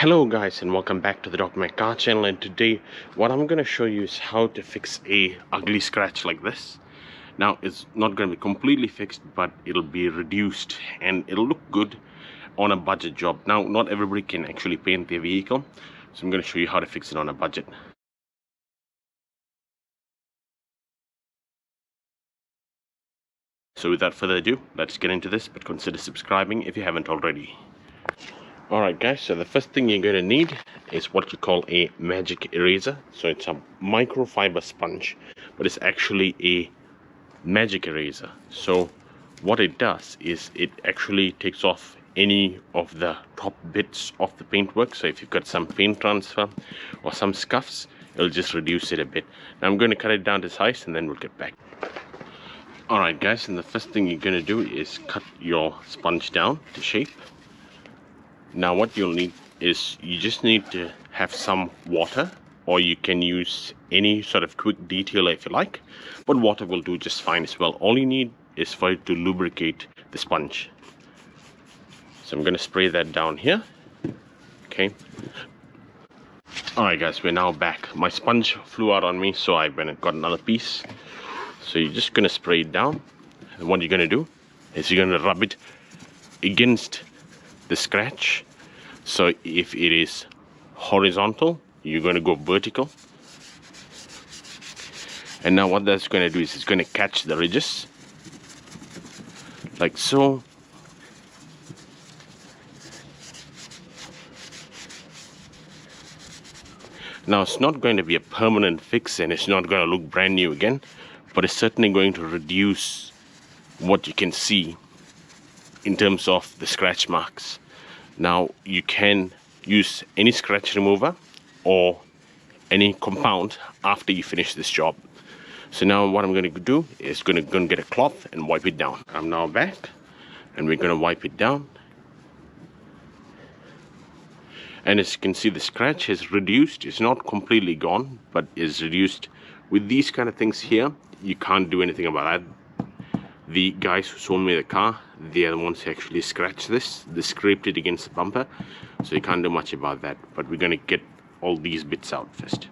Hello guys, and welcome back to the DocMack car channel. And today what I'm going to show you is how to fix a ugly scratch like this. Now it's not going to be completely fixed, but it'll be reduced and it'll look good on a budget job. Now not everybody can actually paint their vehicle, so I'm going to show you how to fix it on a budget. So without further ado, let's get into this, but consider subscribing if you haven't already. Alright guys, so the first thing you're going to need is what you call a magic eraser. So it's a microfiber sponge, but it's actually a magic eraser. So what it does is it actually takes off any of the top bits of the paintwork. So if you've got some paint transfer or some scuffs, it'll just reduce it a bit. Now I'm going to cut it down to size and then we'll get back. Alright guys, and the first thing you're going to do is cut your sponge down to shape. Now what you'll need is you just need to have some water, or you can use any sort of quick detailer if you like, but water will do just fine as well. All you need is for it to lubricate the sponge. So I'm going to spray that down here. Okay. Alright guys, we're now back. My sponge flew out on me, so I went and got another piece. So you're just going to spray it down, and what you're going to do is you're going to rub it against the scratch. So if it is horizontal, you're going to go vertical, and now what that's going to do is it's going to catch the ridges like so. Now it's not going to be a permanent fix and it's not going to look brand new again, but it's certainly going to reduce what you can see in terms of the scratch marks. Now you can use any scratch remover or any compound after you finish this job. So now what I'm going to do is going to get a cloth and wipe it down. I'm now back and we're going to wipe it down. And as you can see, the scratch is reduced. It's not completely gone, but is reduced. With these kind of things here, you can't do anything about that. The guys who sold me the car, they are the ones who actually scratched this. They scraped it against the bumper, so you can't do much about that. But we're going to get all these bits out first.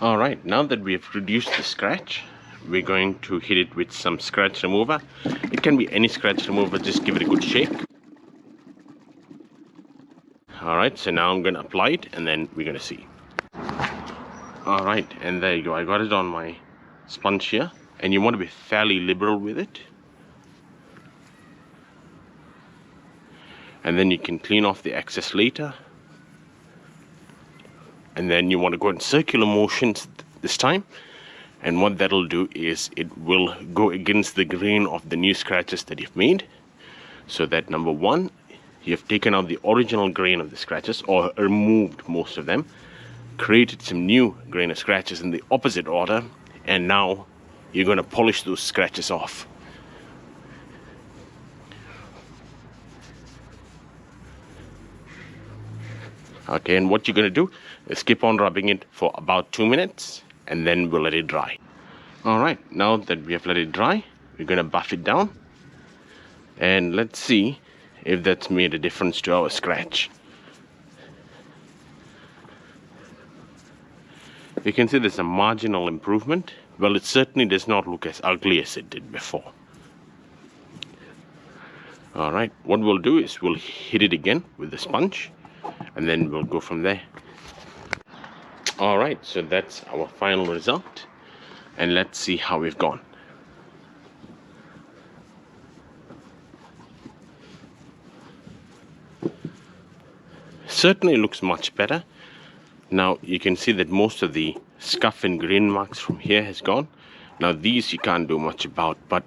Alright, now that we have reduced the scratch, we're going to hit it with some scratch remover. It can be any scratch remover, just give it a good shake. Alright, so now I'm going to apply it and then we're going to see. Alright, and there you go. I got it on my sponge here. And you want to be fairly liberal with it. And then you can clean off the excess later. And then you want to go in circular motions this time. And what that'll do is it will go against the grain of the new scratches that you've made. So that number one, you've taken out the original grain of the scratches, or removed most of them, created some new grain of scratches in the opposite order, and now you're going to polish those scratches off. Okay, and what you're going to do is keep on rubbing it for about 2 minutes, and then we'll let it dry. Alright, now that we have let it dry, we're going to buff it down, and let's see if that's made a difference to our scratch. You can see there's a marginal improvement. Well, it certainly does not look as ugly as it did before. Alright, what we'll do is we'll hit it again with the sponge, and then we'll go from there. Alright, so that's our final result, and let's see how we've gone. Certainly looks much better. Now you can see that most of the scuff and grain marks from here has gone. Now these you can't do much about, but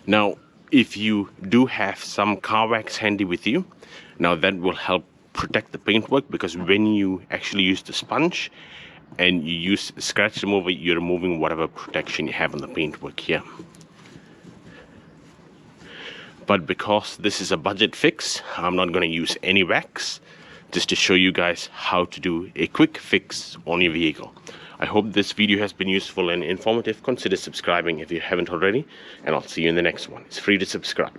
now if you do have some car wax handy with you, now that will help protect the paintwork, because when you actually use the sponge and you use the scratch remover, you're removing whatever protection you have on the paintwork here. But because this is a budget fix, I'm not going to use any wax, just to show you guys how to do a quick fix on your vehicle. I hope this video has been useful and informative. Consider subscribing if you haven't already, and I'll see you in the next one. It's free to subscribe.